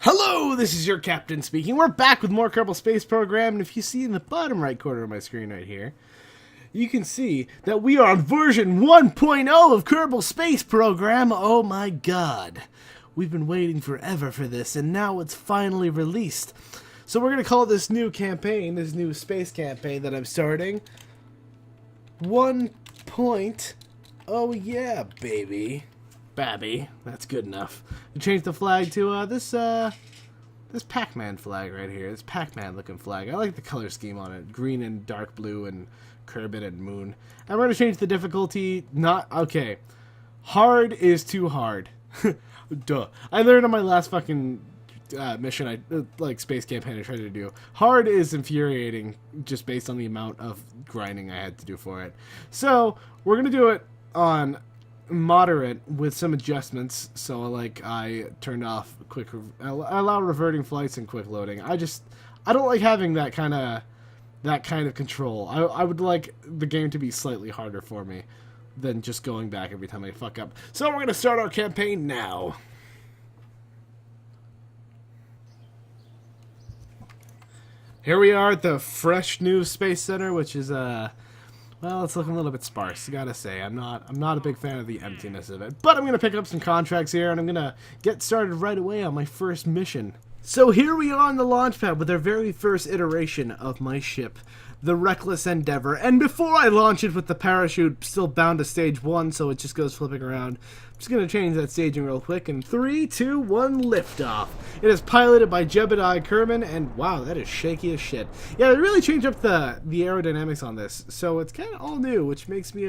Hello, this is your captain speaking. We're back with more Kerbal Space Program, and if you see in the bottom right corner of my screen right here, you can see that we are on version 1.0 of Kerbal Space Program. Oh my god. We've been waiting forever for this, and now it's finally released. So we're going to call this new campaign, this new space campaign that I'm starting, 1. Oh yeah, baby. Babby. That's good enough. You change the flag to this Pac-Man flag right here. This Pac-Man looking flag. I like the color scheme on it. Green and dark blue and Kerbal and moon. And we're going to change the difficulty. Okay. Hard is too hard. Duh. I learned on my last fucking mission, space campaign I tried to do. Hard is infuriating just based on the amount of grinding I had to do for it. So, we're going to do it on moderate with some adjustments. So I turned off I allow reverting flights and quick loading. I don't like having that kind of control. I would like the game to be slightly harder for me than just going back every time I fuck up. So we're gonna start our campaign now. Here we are at the fresh new Space Center, which is well, it's looking a little bit sparse, gotta say. I'm not a big fan of the emptiness of it. But I'm going to pick up some contracts here, and I'm going to get started right away on my first mission. So here we are on the launch pad with our very first iteration of my ship, the Reckless Endeavor. And before I launch it with the parachute still bound to stage 1, so it just goes flipping around, I'm just going to change that staging real quick. In 3, 2, 1, liftoff. It is piloted by Jebediah Kerman, and wow, that is shaky as shit. Yeah, they really changed up the aerodynamics on this, so it's kind of all new, which makes me,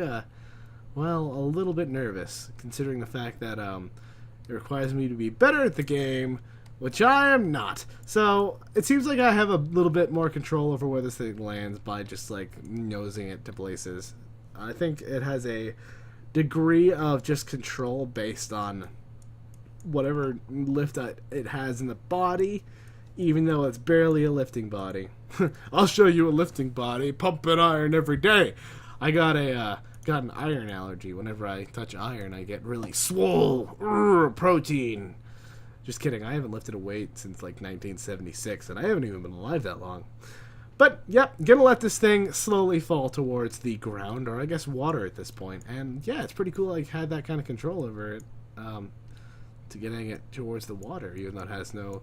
well, a little bit nervous, considering the fact that it requires me to be better at the game, which I am not. So it seems like I have a little bit more control over where this thing lands by just nosing it to places. I think it has a degree of just control based on whatever lift it has in the body, even though it's barely a lifting body. I'll show you a lifting body, pumping iron every day. I got an iron allergy. Whenever I touch iron, I get really swole. Protein. Just kidding, I haven't lifted a weight since 1976, and I haven't even been alive that long. But, yep, gonna let this thing slowly fall towards the ground, or I guess water at this point. And, yeah, it's pretty cool I had that kind of control over it, to getting it towards the water, even though it has no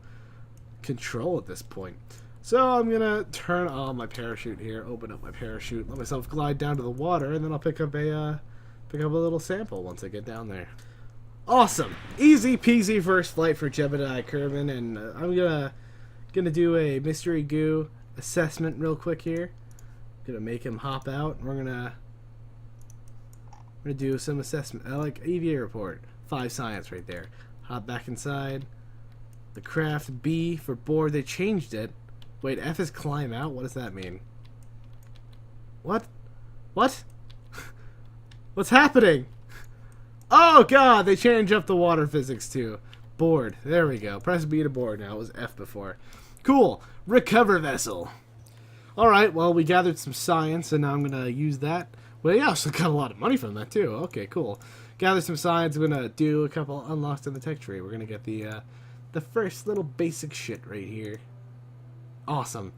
control at this point. So, I'm gonna turn on my parachute here, open up my parachute, let myself glide down to the water, and then I'll pick up a little sample once I get down there. Awesome! Easy peasy first flight for Jebediah Kerman, and I'm gonna do a mystery goo assessment real quick here. Gonna make him hop out. We're gonna do some assessment. I like EVA report. 5 science right there. Hop back inside. The craft B for board. They changed it. Wait, F is climb out? What does that mean? What? What? What's happening? Oh god, they changed up the water physics too. Board. There we go. Press B to board now. It was F before. Cool. Recover vessel. Alright, well, we gathered some science, and now I'm going to use that. Well, yeah, so got a lot of money from that, too. Okay, cool. Gather some science. I'm going to do a couple unlocks in the tech tree. We're going to get the first little basic shit right here. Awesome.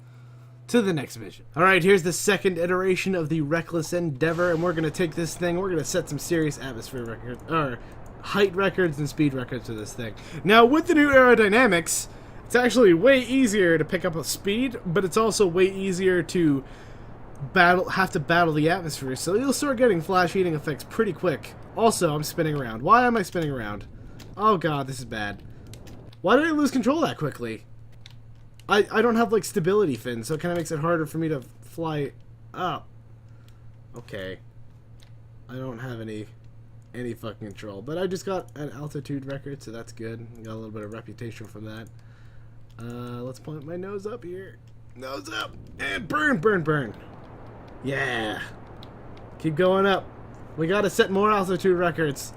To the next mission. Alright, here's the second iteration of the Reckless Endeavor, and we're going to take this thing, we're going to set some serious atmosphere records, or height records and speed records to this thing. Now, with the new aerodynamics, it's actually way easier to pick up a speed, but it's also way easier to have to battle the atmosphere, so you'll start getting flash heating effects pretty quick. Also, I'm spinning around. Why am I spinning around? Oh god, this is bad. Why did I lose control that quickly? I don't have stability fins, so it kind of makes it harder for me to fly up. Okay. I don't have any fucking control, but I just got an altitude record, so that's good. Got a little bit of reputation from that. Let's point my nose up here. Nose up, and burn, burn, burn. Yeah. Keep going up. We gotta set more altitude records.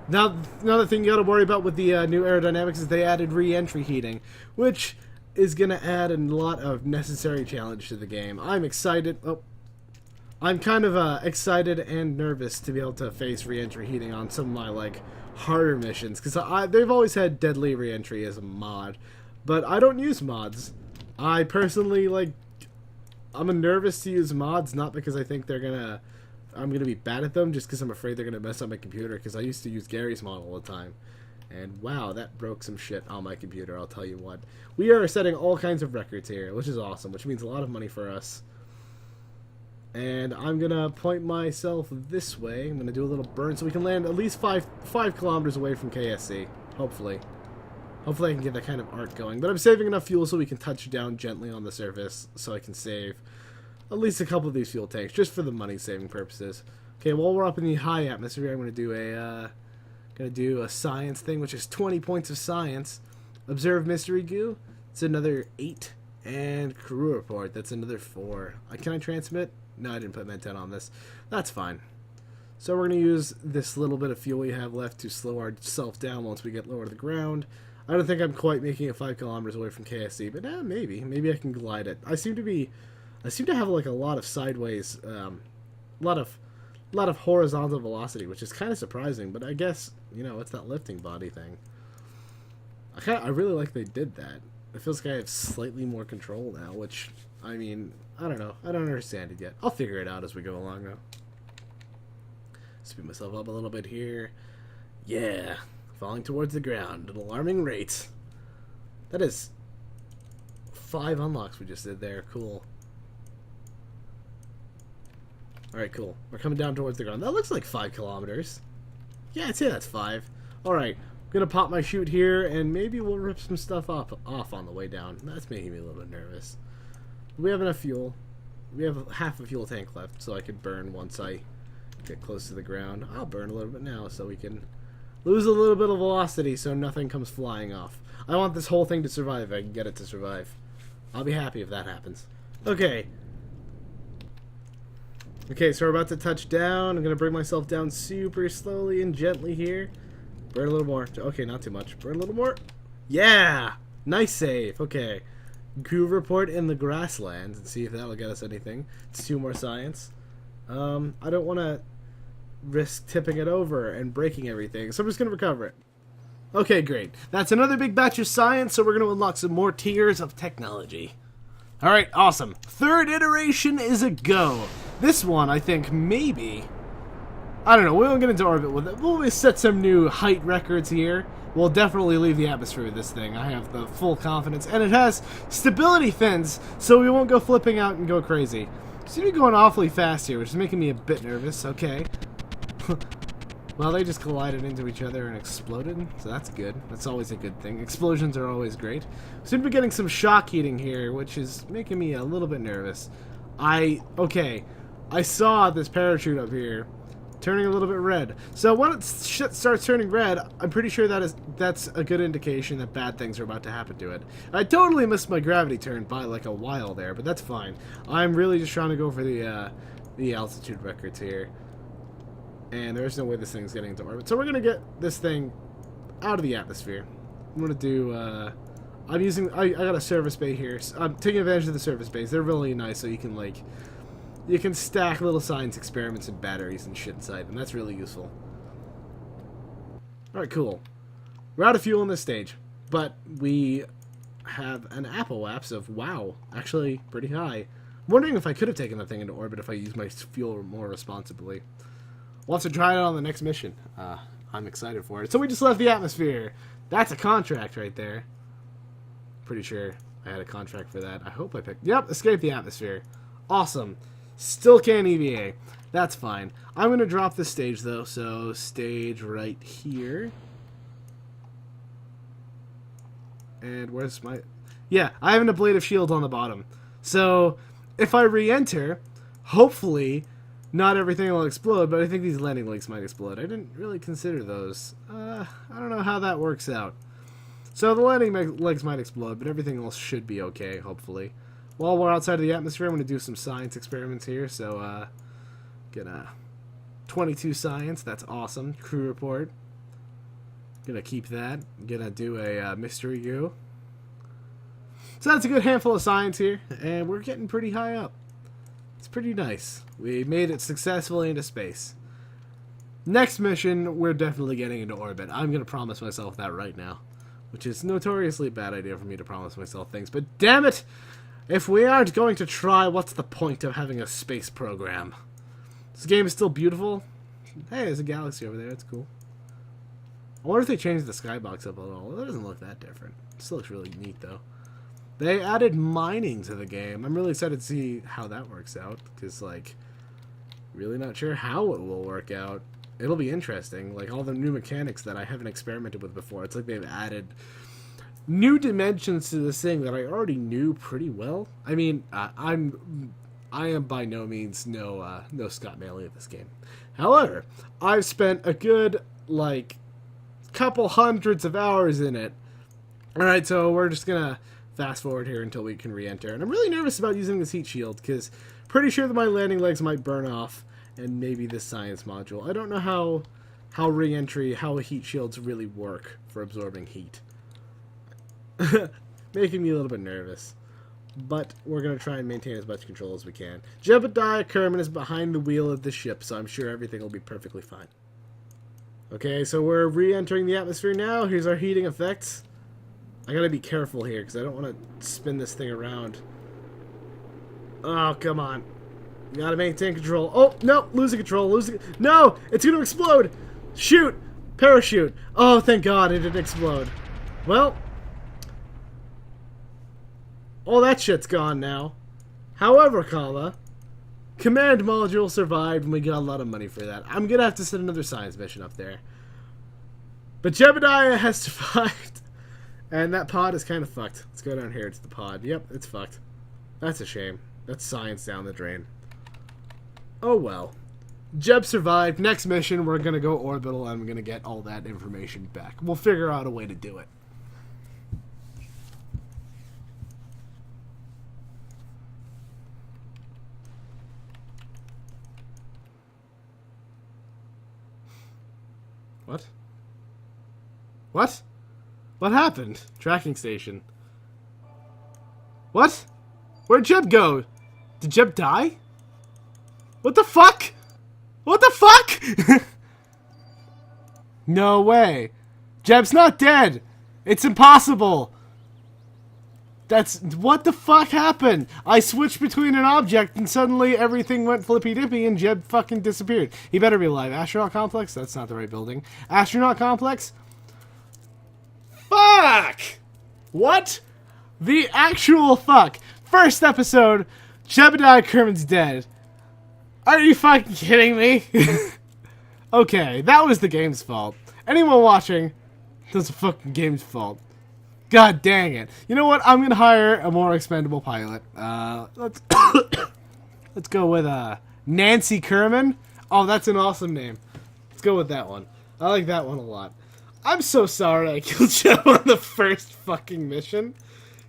Now, another thing you gotta worry about with the new aerodynamics is they added re-entry heating, which is gonna add a lot of necessary challenge to the game. I'm excited. Oh. I'm kind of excited and nervous to be able to face re-entry heating on some of my harder missions, because they've always had deadly re-entry as a mod, But I don't use mods. I personally, like, I'm nervous to use mods, not because I think I'm gonna be bad at them, just because I'm afraid they're gonna mess up my computer, because I used to use Gary's mod all the time. And wow, that broke some shit on my computer, I'll tell you what. We are setting all kinds of records here, which is awesome, which means a lot of money for us. And I'm gonna point myself this way. I'm gonna do a little burn so we can land at least 5 kilometers away from KSC. Hopefully. Hopefully I can get that kind of arc going. But I'm saving enough fuel so we can touch down gently on the surface, so I can save at least a couple of these fuel tanks, just for the money saving purposes. Okay, while we're up in the high atmosphere, I'm gonna do a science thing, which is 20 points of science. Observe mystery goo. It's another 8. And crew report. That's another 4. Can I transmit? No, I didn't put Med-10 on this. That's fine. So we're going to use this little bit of fuel we have left to slow ourselves down once we get lower to the ground. I don't think I'm quite making it 5 kilometers away from KSC, but maybe. Maybe I can glide it. I seem to have like a lot of sideways, a lot of horizontal velocity, which is kind of surprising, but I guess, you know, it's that lifting body thing. I really like they did that. It feels like I have slightly more control now, which, I mean, I don't know. I don't understand it yet. I'll figure it out as we go along, though. Speed myself up a little bit here. Yeah. Falling towards the ground at alarming rates. That is 5 unlocks we just did there. Cool. Alright, cool. We're coming down towards the ground. That looks like 5 kilometers. Yeah, I'd say that's 5. Alright. Gonna pop my chute here, and maybe we'll rip some stuff off on the way down. That's making me a little bit nervous. We have enough fuel. We have half a fuel tank left, so I could burn once I get close to the ground. I'll burn a little bit now, so we can lose a little bit of velocity so nothing comes flying off. I want this whole thing to survive if I can get it to survive. I'll be happy if that happens. Okay. Okay, so we're about to touch down. I'm gonna bring myself down super slowly and gently here. Burn a little more. Okay, not too much. Burn a little more. Yeah! Nice save. Okay. Crew report in the grasslands and see if that'll get us anything. It's 2 more science. I don't want to risk tipping it over and breaking everything, so I'm just going to recover it. Okay, great. That's another big batch of science, so we're going to unlock some more tiers of technology. Alright, awesome. 3rd iteration is a go. This one, I think, maybe... I don't know, we won't get into orbit with it. We'll set some new height records here. We'll definitely leave the atmosphere with this thing. I have the full confidence. And it has stability fins, so we won't go flipping out and go crazy. Seem to be going awfully fast here, which is making me a bit nervous. Okay. Well, they just collided into each other and exploded, so that's good. That's always a good thing. Explosions are always great. Seem to be getting some shock heating here, which is making me a little bit nervous. Okay. I saw this parachute up here turning a little bit red. So when it starts turning red, I'm pretty sure that's a good indication that bad things are about to happen to it. I totally missed my gravity turn by like a while there, but that's fine. I'm really just trying to go for the altitude records here. And there's no way this thing's getting into orbit. So we're going to get this thing out of the atmosphere. I'm going to do... I got a service bay here. So I'm taking advantage of the service bays. They're really nice, so you can, like... You can stack little science experiments and batteries and shit inside, and that's really useful. Alright, cool. We're out of fuel in this stage, but we have an apoapse of, wow, actually pretty high. I'm wondering if I could have taken that thing into orbit if I used my fuel more responsibly. We'll have to try it on the next mission. I'm excited for it. So we just left the atmosphere. That's a contract right there. Pretty sure I had a contract for that. I hope I picked... Yep, escape the atmosphere. Awesome. Still can't EVA. That's fine. I'm going to drop this stage, though. So, stage right here. And where's my... Yeah, I have an ablative shield on the bottom. So, if I re-enter, hopefully, not everything will explode, but I think these landing legs might explode. I didn't really consider those. I don't know how that works out. So, the landing legs might explode, but everything else should be okay, hopefully. While we're outside of the atmosphere, I'm going to do some science experiments here. So, get a 22 science. That's awesome. Crew report. Gonna keep that. Gonna do a mystery goo. So that's a good handful of science here, and we're getting pretty high up. It's pretty nice. We made it successfully into space. Next mission, we're definitely getting into orbit. I'm gonna promise myself that right now. which is notoriously a bad idea for me to promise myself things. But damn it! If we aren't going to try, what's the point of having a space program? This game is still beautiful. Hey, there's a galaxy over there. That's cool. I wonder if they changed the skybox up at all. It doesn't look that different. It still looks really neat, though. They added mining to the game. I'm really excited to see how that works out, because, like, really not sure how it will work out. It'll be interesting. Like, all the new mechanics that I haven't experimented with before. It's like they've added new dimensions to this thing that I already knew pretty well. I mean, I am by no means no Scott Manley at this game. However, I've spent a good, like, couple hundreds of hours in it. Alright, so we're just gonna fast forward here until we can re-enter. And I'm really nervous about using this heat shield, because pretty sure that my landing legs might burn off, and maybe this science module. I don't know how re-entry, how heat shields really work for absorbing heat. Making me a little bit nervous. But we're going to try and maintain as much control as we can. Jebediah Kerman is behind the wheel of the ship, so I'm sure everything will be perfectly fine. Okay, so we're re-entering the atmosphere now. Here's our heating effects. I gotta be careful here, because I don't want to spin this thing around. Oh, come on. Gotta maintain control. Oh, no! Losing control. No! It's gonna explode! Shoot! Parachute! Oh, thank God it didn't explode. Well, all that shit's gone now. However, command module survived, and we got a lot of money for that. I'm gonna have to send another science mission up there. But Jebediah has survived. And that pod is kind of fucked. Let's go down here to the pod. Yep, it's fucked. That's a shame. That's science down the drain. Oh well. Jeb survived. Next mission, we're gonna go orbital, and I'm gonna get all that information back. We'll figure out a way to do it. What? What? What happened? Tracking station. What? Where'd Jeb go? Did Jeb die? What the fuck? What the fuck? No way. Jeb's not dead. It's impossible. What the fuck happened? I switched between an object and suddenly everything went flippy-dippy and Jeb fucking disappeared. He better be alive. Astronaut Complex? That's not the right building. Astronaut Complex? Fuck! What? The actual fuck. First episode, Jebediah Kerman's dead. Are you fucking kidding me? Okay, that was the game's fault. Anyone watching, that's the fucking game's fault. God dang it. You know what? I'm gonna hire a more expendable pilot. Let's let's go with Nancy Kerman. Oh, that's an awesome name. Let's go with that one. I like that one a lot. I'm so sorry I killed Joe on the first fucking mission.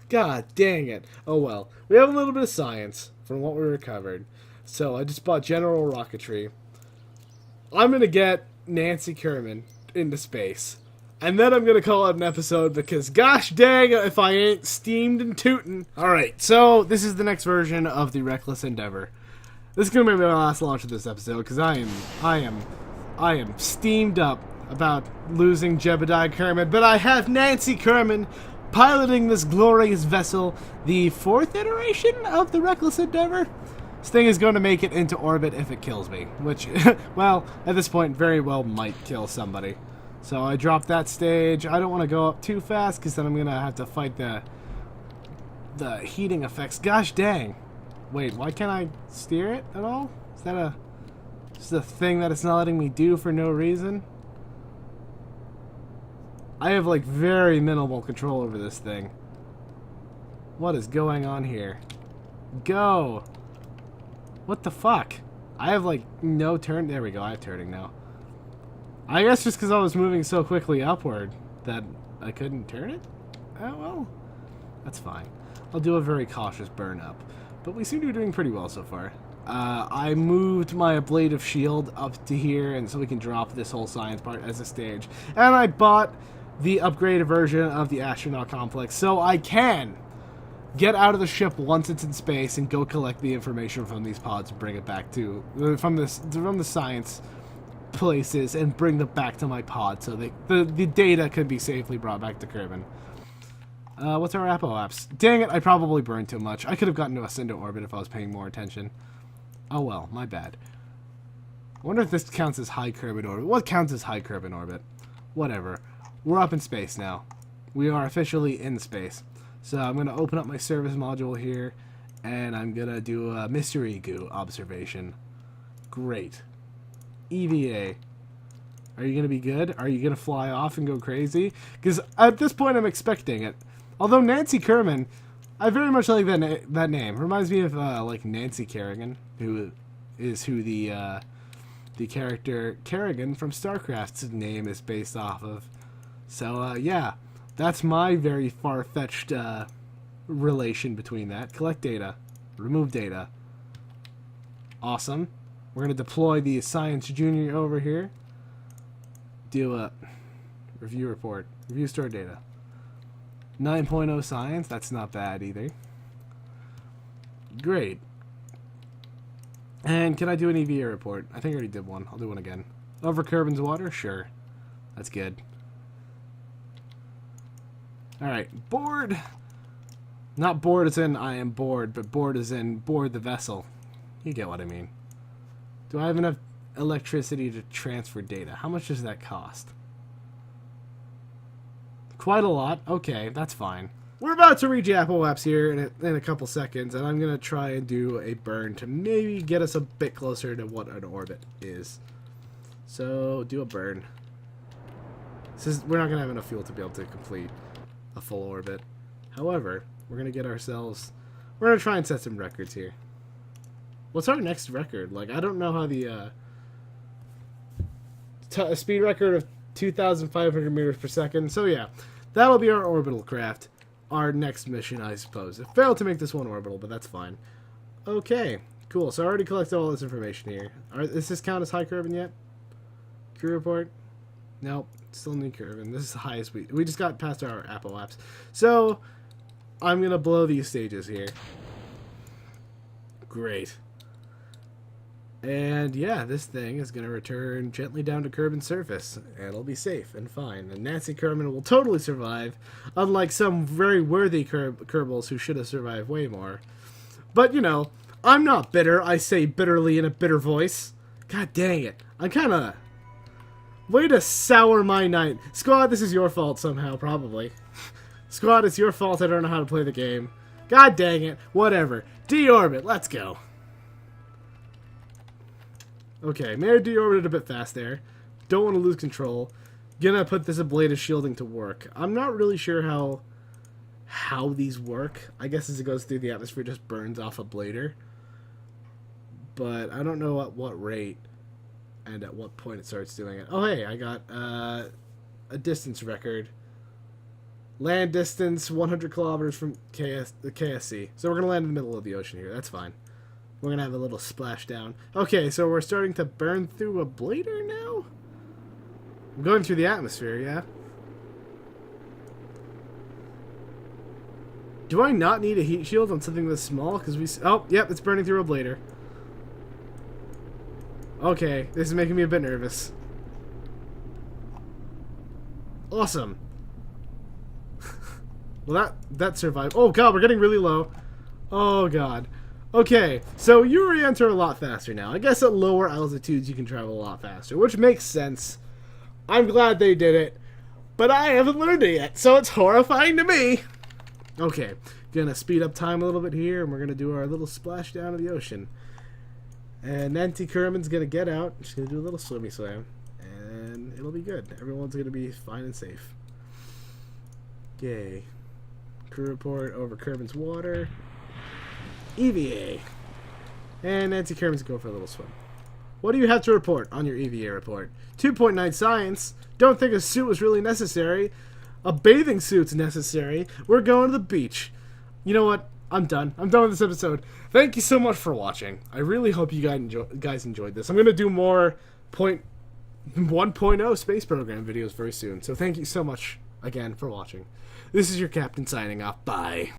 God dang it. Oh well. We have a little bit of science from what we recovered. So I just bought general rocketry. I'm gonna get Nancy Kerman into space. And then I'm gonna call it an episode because gosh dang if I ain't steamed and tootin'. Alright, so this is the next version of the Reckless Endeavor. This is gonna be my last launch of this episode because I am steamed up about losing Jebediah Kerman, but I have Nancy Kerman piloting this glorious vessel, the 4th iteration of the Reckless Endeavor. This thing is going to make it into orbit if it kills me, which, well, at this point, very well might kill somebody. So I dropped that stage. I don't want to go up too fast, because then I'm going to have to fight the heating effects. Gosh dang. Wait, why can't I steer it at all? Is that just a thing that it's not letting me do for no reason? I have, like, very minimal control over this thing. What is going on here? Go! What the fuck? I have, like, no turn. There we go, I have turning now. I guess just because I was moving so quickly upward that I couldn't turn it? Oh, well. That's fine. I'll do a very cautious burn up. But we seem to be doing pretty well so far. I moved my ablative shield up to here, and so we can drop this whole science part as a stage. And I bought the upgraded version of the astronaut complex, so I can get out of the ship once it's in space and go collect the information from these pods and bring it back to from the science places and bring them back to my pod so the data can be safely brought back to Kerbin. What's our apps? Dang it, I probably burned too much. I could have gotten us into orbit if I was paying more attention. Oh well, my bad. I wonder if this counts as high Kerbin orbit. What counts as high Kerbin orbit? Whatever. We're up in space now. We are officially in space. So I'm going to open up my service module here, and I'm going to do a mystery goo observation. Great. EVA. Are you going to be good? Are you going to fly off and go crazy? Because at this point I'm expecting it. Although Nancy Kerman, I very much like that name. Reminds me of like Nancy Kerrigan, who the character Kerrigan from StarCraft's name is based off of. So yeah, that's my very far-fetched relation between that. Collect data, remove data. Awesome. We're going to deploy the Science Junior over here. Do a review report. Review stored data. 9.0 science. That's not bad either. Great. And can I do an EVA report? I think I already did one. I'll do one again. Over Kerbin's water? Sure. That's good. Alright. Board. Not board as in I am bored, but board as in board the vessel. You get what I mean. Do I have enough electricity to transfer data? How much does that cost? Quite a lot. Okay, that's fine. We're about to reach Apple Apps here in a couple seconds, and I'm going to try and do a burn to maybe get us a bit closer to what an orbit is. So, do a burn. We're not going to have enough fuel to be able to complete a full orbit. However, we're going to get ourselves... We're going to try and set some records here. What's our next record? Like, I don't know how the... a speed record of 2,500 meters per second. So yeah, that'll be our orbital craft. Our next mission, I suppose. It failed to make this one orbital, but that's fine. Okay, cool. So I already collected all this information here. Does this count as high Kerbin yet? Crew report? Nope, still new Kerbin. This is the highest we just got past our Apple Apps. So I'm gonna blow these stages here. Great. And yeah, this thing is going to return gently down to Kerbin's surface, and it'll be safe and fine. And Nancy Kerman will totally survive, unlike some very worthy Kerbals who should have survived way more. But, you know, I'm not bitter, I say bitterly in a bitter voice. God dang it. I'm kind of... Way to sour my night. Squad, this is your fault somehow, probably. Squad, it's your fault I don't know how to play the game. God dang it. Whatever. Deorbit, let's go. Okay, may have deorbited a bit fast there. Don't want to lose control. Gonna put this ablative shielding to work. I'm not really sure how these work. I guess as it goes through the atmosphere, it just burns off a blader. But I don't know at what rate and at what point it starts doing it. Oh hey, I got a distance record. Land distance 100 kilometers from the KSC. So we're gonna land in the middle of the ocean here. That's fine. We're going to have a little splashdown. Okay, so we're starting to burn through a blader now? I'm going through the atmosphere, yeah? Do I not need a heat shield on something this small? Because we... Oh, yep, it's burning through a blader. Okay, this is making me a bit nervous. Awesome. Well, that survived. Oh, God, we're getting really low. Oh, God. Okay, so you re-enter a lot faster now. I guess at lower altitudes you can travel a lot faster, which makes sense. I'm glad they did it, but I haven't learned it yet, so it's horrifying to me. Okay, gonna speed up time a little bit here, and we're gonna do our little splash down to the ocean. And Nancy Kerman's gonna get out. She's gonna do a little swimmy swam, and it'll be good. Everyone's gonna be fine and safe. Yay. Crew report over Kerbin's water. EVA. And Nancy Kerman's going for a little swim. What do you have to report on your EVA report? 2.9 science. Don't think a suit was really necessary. A bathing suit's necessary. We're going to the beach. You know what? I'm done. I'm done with this episode. Thank you so much for watching. I really hope you guys enjoyed this. I'm going to do more 1.0 space program videos very soon. So thank you so much again for watching. This is your captain signing off. Bye.